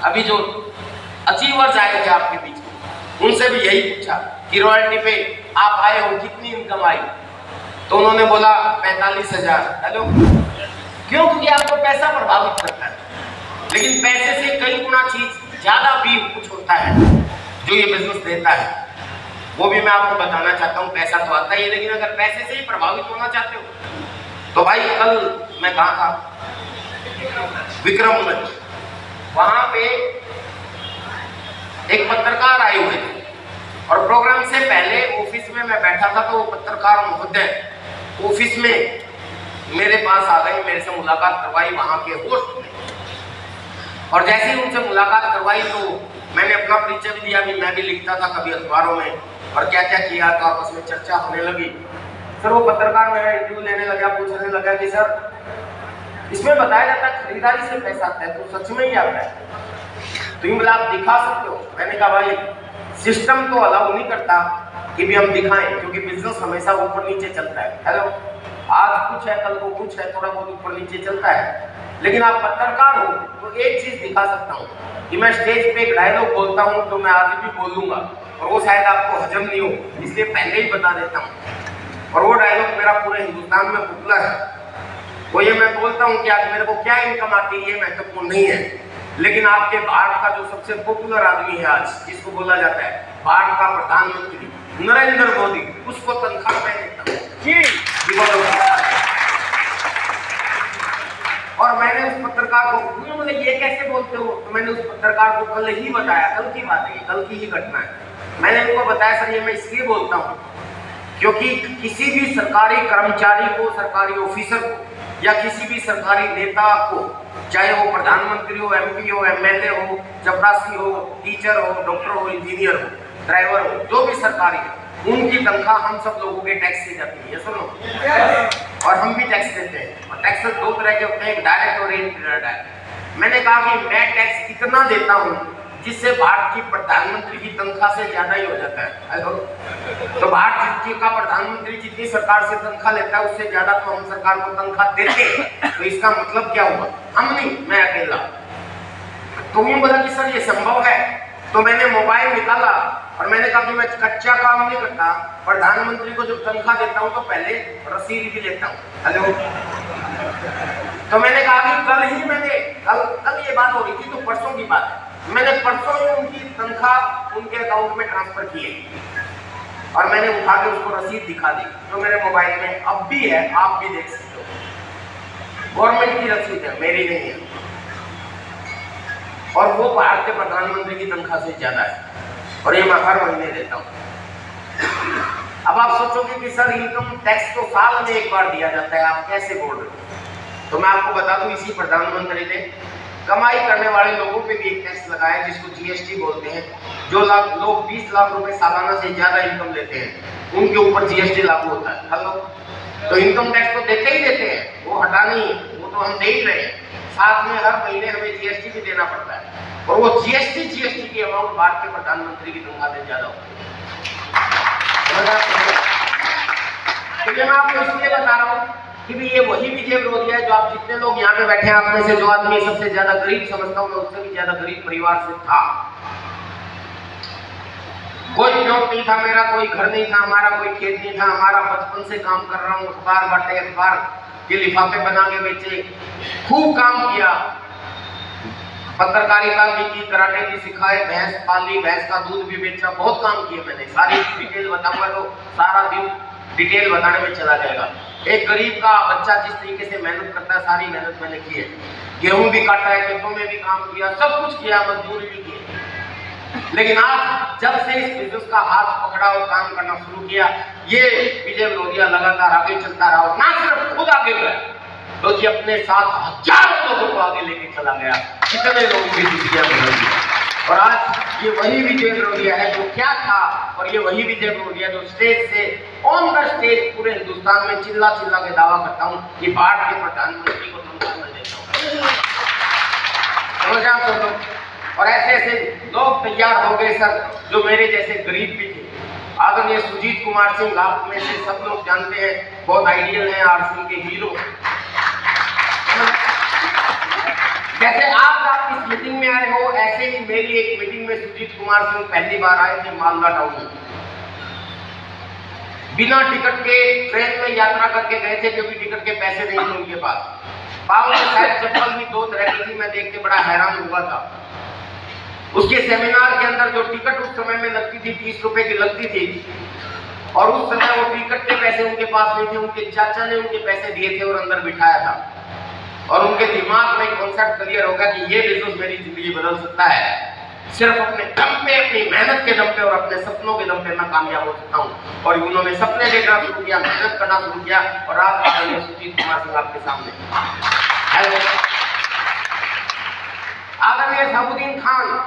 अभी जो अचीवर्स आए थे आपके बीच में, उनसे भी यही पूछा कि रॉयल्टी पे आप आए हो, कितनी इनकम आई? तो उन्होंने बोला 45,000। हेलो, क्यों? क्योंकि आपको पैसा प्रभावित करता है, लेकिन पैसे से कई गुना चीज ज्यादा भी कुछ होता है जो ये बिजनेस देता है, वो भी मैं आपको बताना चाहता हूँ। पैसा तो आता ही है, लेकिन अगर पैसे से ही प्रभावित होना चाहते हो तो भाई, कल मैं कहाँ था, विक्रमगंज, वहां पे एक पत्रकार आए हुए थे और प्रोग्राम से पहले ऑफिस में मैं बैठा था, तो वो पत्रकार महोदय ऑफिस में मेरे पास आ गए, मेरे से मुलाकात करवाई वहां के होस्ट ने। और जैसे ही उनसे मुलाकात करवाई तो मैंने अपना परिचय भी दिया, भी मैं भी लिखता था कभी अखबारों में, और क्या क्या किया, तो आपस में चर्चा होने लगी। सर वो पत्रकार मेरा इंटरव्यू लेने लगा, पूछने लगा कि सर इसमें बताया जाता है खरीदारी से पैसा आता है, तो सच में ही आता है? तो यूं बोला, आप दिखा सकते हो? मैंने कहा भाई, सिस्टम तो अलाउ नहीं करता कि भी हम दिखाएं, क्योंकि बिजनेस हमेशा ऊपर नीचे चलता है। हेलो, आज कुछ है, कल को कुछ है, थोड़ा बहुत ऊपर नीचे चलता है, लेकिन आप पत्रकार हो तो एक चीज दिखा सकता हूँ कि मैं स्टेज पे एक डायलॉग बोलता हूँ तो मैं आज भी बोलूंगा, और वो शायद आपको हजम नहीं हो, इसलिए पहले ही बता देता हूँ। और वो डायलॉग मेरा पूरे हिंदुस्तान में पॉपुलर है। वो ये मैं बोलता हूँ कि आज मेरे को क्या इनकम आती है ये महत्वपूर्ण नहीं है, लेकिन आपके भारत का जो सबसे पॉपुलर आदमी है आज, जिसको बोला जाता है भारत का प्रधानमंत्री नरेंद्र मोदी, उसको तनख्वाह मैं देता हूँ जी। और मैंने उस पत्रकार को बोले ये कैसे बोलते हो, तो मैंने उस पत्रकार को कल ही बताया, कल की बात है, कल की ही घटना है। मैंने उनको बताया सर ये मैं इसलिए बोलता हूँ क्योंकि किसी भी सरकारी कर्मचारी को, सरकारी ऑफिसर को, या किसी भी सरकारी नेता को, चाहे वो प्रधानमंत्री हो, एमपी हो, एमएलए हो, चपरासी हो, टीचर हो, डॉक्टर हो, इंजीनियर हो, ड्राइवर हो, जो भी सरकारी है, उनकी तनख्वाह हम सब लोगों के टैक्स से जाती है, सुनो। और हम भी टैक्स देते हैं, और टैक्स दो तरह के होते हैं, एक डायरेक्ट और एक इनडायरेक्ट। मैंने कहा कि मैं टैक्स कितना देता हूँ जिससे भारत की प्रधानमंत्री की तनख्वाह से ज्यादा ही हो जाता है। तो भारत का प्रधानमंत्री जितनी सरकार से तनख्वाह लेता है उससे ज्यादा तो हम सरकार को तनख्वाह देते हैं, तो इसका मतलब क्या हुआ? हम नहीं, मैं अकेला। तो वो बोला कि सर ये संभव है। तो मैंने मोबाइल निकाला और मैंने कहा कि मैं कच्चा काम नहीं करता, प्रधानमंत्री को जब तनख्वाह देता हूँ तो पहले रसीद भी लेता हूँ। हेलो, तो मैंने कहा कि कल ही मैंने कल ये बात हो रही थी, तो परसों की बात है, मैंने परसों ही उनकी तनख्वाह उनके अकाउंट में ट्रांसफर की है, और मैंने उठा के उसको रसीद दिखा दी, जो मेरे मोबाइल में अब भी है, आप भी देख सकते हो। गवर्नमेंट की रसीद है, मेरी नहीं है, और वो भारत के प्रधानमंत्री की तनख्वाह से ज्यादा है, और ये मैं हर महीने देता हूँ। अब आप सोचोगे कि सर इनकम टैक्स तो साल में एक बार दिया जाता है, आप कैसे बोल रहे हो? तो मैं आपको बता दूं, इसी प्रधानमंत्री ने कमाई करने वाले लोगों पे भी एक टैक्स लगाया जिसको जीएसटी बोलते हैं। जो लोग 20 लाख रुपए सालाना से ज्यादा इनकम लेते हैं उनके ऊपर जीएसटी लागू होता है। हेलो, तो इनकम टैक्स तो देते ही देते हैं, वो हटा नहीं, वो तो हम दे ही रहे हैं, साथ में हर महीने हमें जीएसटी भी देना पड़ता है, और वो जीएसटी की अमाउंट भारत के प्रधानमंत्री की तनख्वाह से ज्यादा होती है। तो मैं आपको इसलिए बता रहा हूँ कि भी ये वही विजय विरोधिया है जो आप जितने लोग यहाँ पे बैठे हैं, आप में से जो आदमी सबसे ज्यादा गरीब समझता हूँ, मैं उससे भी ज्यादा गरीब परिवार से था। कोई जॉब नहीं था मेरा, कोई घर नहीं था हमारा, कोई खेत नहीं था हमारा, बचपन से काम कर रहा हूँ, अखबार बांटे, अखबार के लिफाफे बना के बेचे, खूब काम किया, पत्रकारिता भी की, कराटे भी सिखाए, भैंस पाली, भैंस का दूध भी बेचा, बहुत काम किए मैंने। सारी डिटेल बताऊंगा तो सारा दिन डिटेल बताने में चला जाएगा। एक गरीब का बच्चा जिस तरीके से मेहनत करता है, सारी मेहनत मैंने की है, गेहूं भी काटा है, खेतों में भी काम किया, सब कुछ किया, मजदूरी भी की। लेकिन आज जब से इस बिजनेस का हाथ पकड़ा और काम करना शुरू किया, ये विजय विरोधिया लगातार आगे चलता रहा, और ना सिर्फ खुद आगे गया बल्कि अपने साथ हजारों लोगों को आगे लेके चला गया। कितने लोगों की जिंदगियां बदल दी। और आज ये वही विजय विरोधिया है जो क्या था, और ये वही विजय विरोधिया जो स्टेज से, ऑन द स्टेज पूरे हिंदुस्तान में चिल्ला चिल्ला के दावा करता हूँ कि भारत के प्रधानमंत्री को तनख्वाह मैं देता हूँ। और ऐसे ऐसे लोग तैयार हो गए सर, जो मेरे जैसे गरीब भी थे। आदरणीय सुजीत कुमार सिंह, आप में से सब लोग जानते हैं, बहुत आइडियल हैं, आरसीएम के हीरो। जैसे आज आप इस मीटिंग में आए हो, ऐसे ही मेरी एक मीटिंग में सुजीत कुमार सिंह पहली बार आए थे मालदा टाउन में। बिना टिकट के ट्रेन में यात्रा करके गए थे, क्योंकि टिकट के पैसे नहीं थे उनके पास। पाँव में शायद चप्पल भी 2 तरह की थी, मैं देख के बड़ा हैरान हुआ था। उसके सेमिनार के अंदर जो टिकट उस समय में लगती थी 30 रुपए की लगती थी, और उस समय वो टिकट के पैसे उनके पास नहीं थे, उनके चाचा ने उनके पैसे दिए थे और अंदर बिठाया था। और उनके दिमाग में कॉन्सेप्ट क्लियर होगा कि ये बिजनेस मेरी जिंदगी बदल सकता है। सिर्फ अपने दम पे, अपनी मेहनत के दम पे और अपने सपनों के दम पे मैं कामयाब हो सकता हूँ। और उन्होंने सपने देखना शुरू किया, मेहनत करना शुरू किया, और आज सुजीत कुमार सिंह आपके सामने। आदरणीय शहाबुद्दीन खान।